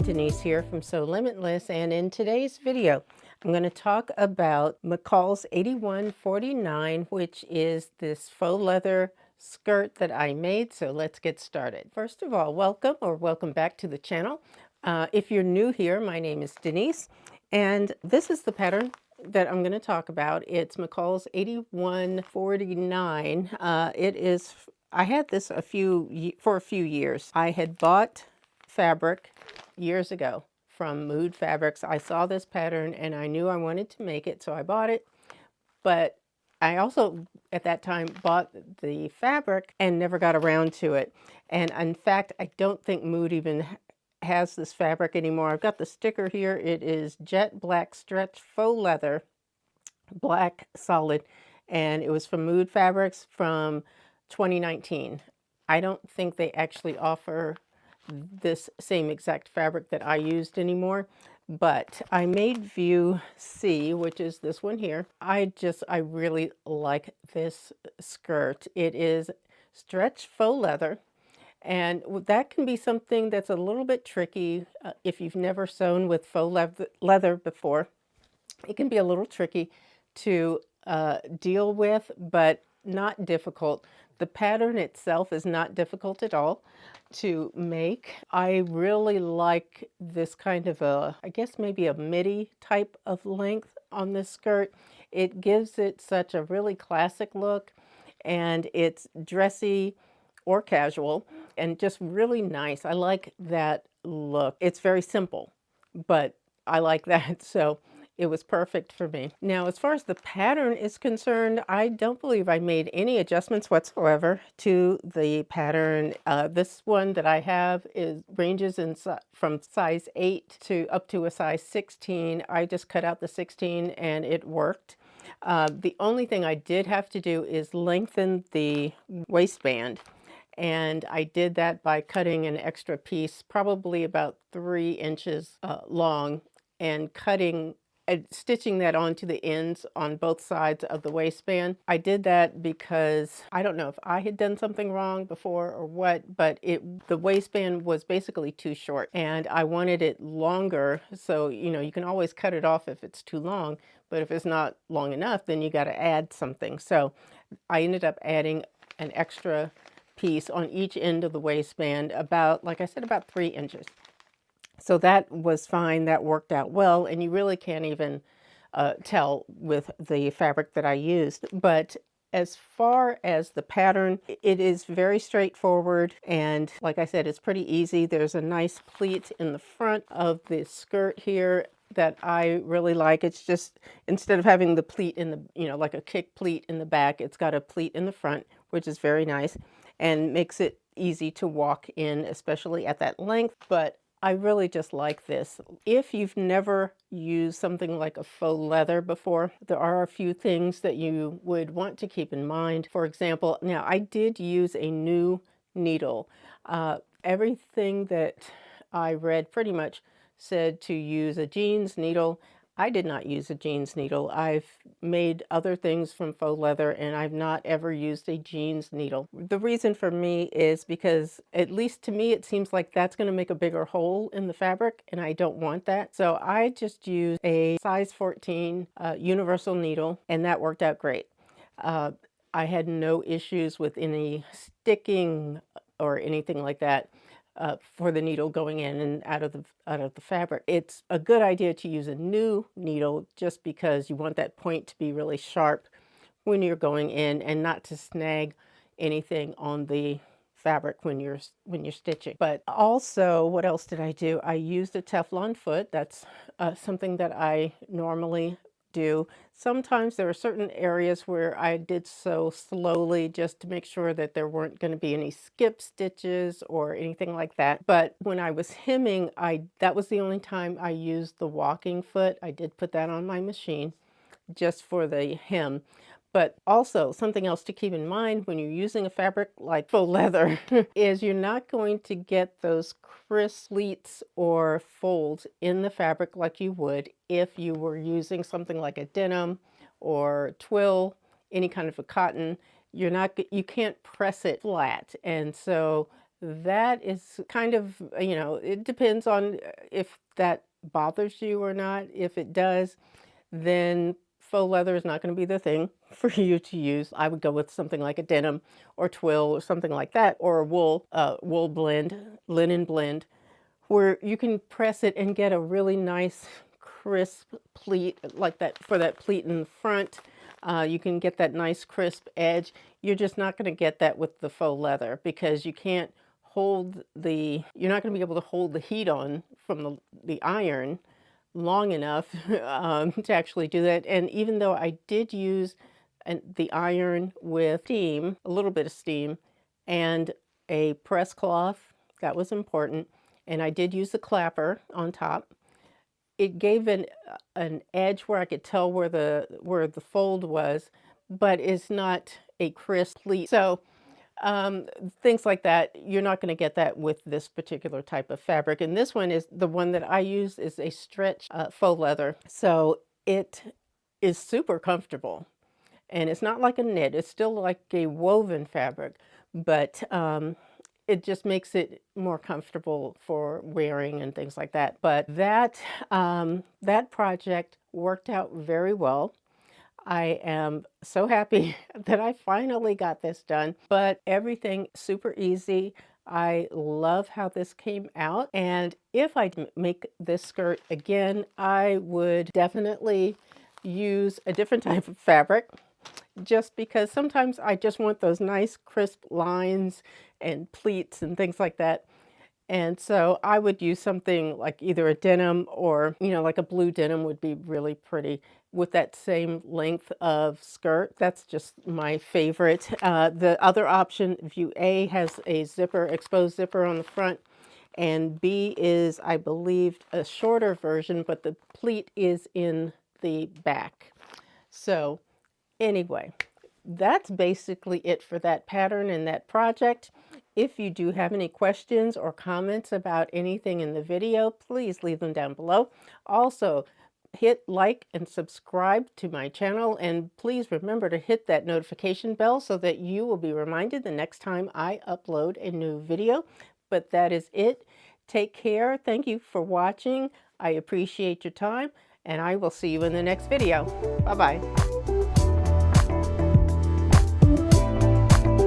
Denise here from Sewlimitless, and in today's video I'm going to talk about McCall's 8149, which is this faux leather skirt that I made. So let's get started. First of all, welcome back to the channel. If you're new here, my name is Denise, and this is the pattern that I'm going to talk about. It's McCall's 8149. I had this for a few years. I had bought fabric years ago from Mood Fabrics. I saw this pattern and I knew I wanted to make it, so I bought it. But I also at that time bought the fabric and never got around to it. And in fact, I don't think Mood even has this fabric anymore. I've got the sticker here. It is jet black stretch faux leather, black solid, and it was from Mood Fabrics from 2019. I don't think they actually offer this same exact fabric that I used anymore, but I made View C, which is this one here. I really like this skirt. It is stretch faux leather, and that can be something that's a little bit tricky if you've never sewn with faux leather before. It can be a little tricky to deal with, but not difficult. The pattern itself is not difficult at all to make. I really like this kind of I guess maybe a midi type of length on this skirt. It gives it such a really classic look, and it's dressy or casual and just really nice. I like that look. It's very simple, but I like that, so it was perfect for me. Now, as far as the pattern is concerned, I don't believe I made any adjustments whatsoever to the pattern. This one that I have ranges from size 8 to up to a size 16. I just cut out the 16 and it worked. The only thing I did have to do is lengthen the waistband. And I did that by cutting an extra piece, probably about 3 inches long, and stitching that onto the ends on both sides of the waistband. I did that because I don't know if I had done something wrong before or what, but the waistband was basically too short and I wanted it longer. So, you can always cut it off if it's too long, but if it's not long enough, then you got to add something. So I ended up adding an extra piece on each end of the waistband, about, like I said, about 3 inches. So that was fine. That worked out well, and you really can't even tell with the fabric that I used. But as far as the pattern, it is very straightforward, and like I said, it's pretty easy. There's a nice pleat in the front of the skirt here that I really like. It's just, instead of having the pleat in the, like a kick pleat in the back, it's got a pleat in the front, which is very nice and makes it easy to walk in, especially at that length. But I really just like this. If you've never used something like a faux leather before, there are a few things that you would want to keep in mind. For example, now I did use a new needle. Everything that I read pretty much said to use a jeans needle. I did not use a jeans needle. I've made other things from faux leather and I've not ever used a jeans needle. The reason for me is because, at least to me, it seems like that's going to make a bigger hole in the fabric and I don't want that. So I just used a size 14 universal needle, and that worked out great. I had no issues with any sticking or anything like that. For the needle going in and out of the fabric. It's a good idea to use a new needle just because you want that point to be really sharp when you're going in and not to snag anything on the fabric when you're stitching. But also, what else did I do? I used a Teflon foot. That's something that I normally do. Sometimes there are certain areas where I did so slowly just to make sure that there weren't going to be any skip stitches or anything like that. But when I was hemming, that was the only time I used the walking foot. I did put that on my machine just for the hem. But also, something else to keep in mind when you're using a fabric like faux leather is you're not going to get those crisp pleats or folds in the fabric like you would if you were using something like a denim or twill, any kind of a cotton. You can't press it flat, and so that is kind of, you know, it depends on if that bothers you or not. If it does, then faux leather is not going to be the thing for you to use. I would go with something like a denim or twill or something like that, or a wool blend, linen blend, where you can press it and get a really nice crisp pleat like that. For that pleat in the front, you can get that nice crisp edge. You're just not going to get that with the faux leather, because you can't hold the, you're not going to be able to hold the heat on from the iron long enough to actually do that. And even though I did use the iron with steam, a little bit of steam, and a press cloth, that was important, and I did use the clapper on top, it gave an edge where I could tell where the fold was, but it's not a crisp pleat. So things like that, you're not going to get that with this particular type of fabric. And this one is, the one that I use is a stretch faux leather. So it is super comfortable. And it's not like a knit, it's still like a woven fabric, but it just makes it more comfortable for wearing and things like that. But that, that project worked out very well. I am so happy that I finally got this done, but everything super easy. I love how this came out. And if I make this skirt again, I would definitely use a different type of fabric, just because sometimes I just want those nice crisp lines and pleats and things like that. And so I would use something like either a denim, or, you know, like a blue denim would be really pretty with that same length of skirt. That's just my favorite. The other option, view A, has a zipper, exposed zipper on the front, and B is, I believe, a shorter version, but the pleat is in the back. So anyway, that's basically it for that pattern and that project. If you do have any questions or comments about anything in the video, please leave them down below. Also, hit like and subscribe to my channel, and please remember to hit that notification bell so that you will be reminded the next time I upload a new video. But that is it. Take care. Thank you for watching. I appreciate your time, and I will see you in the next video. Bye-bye.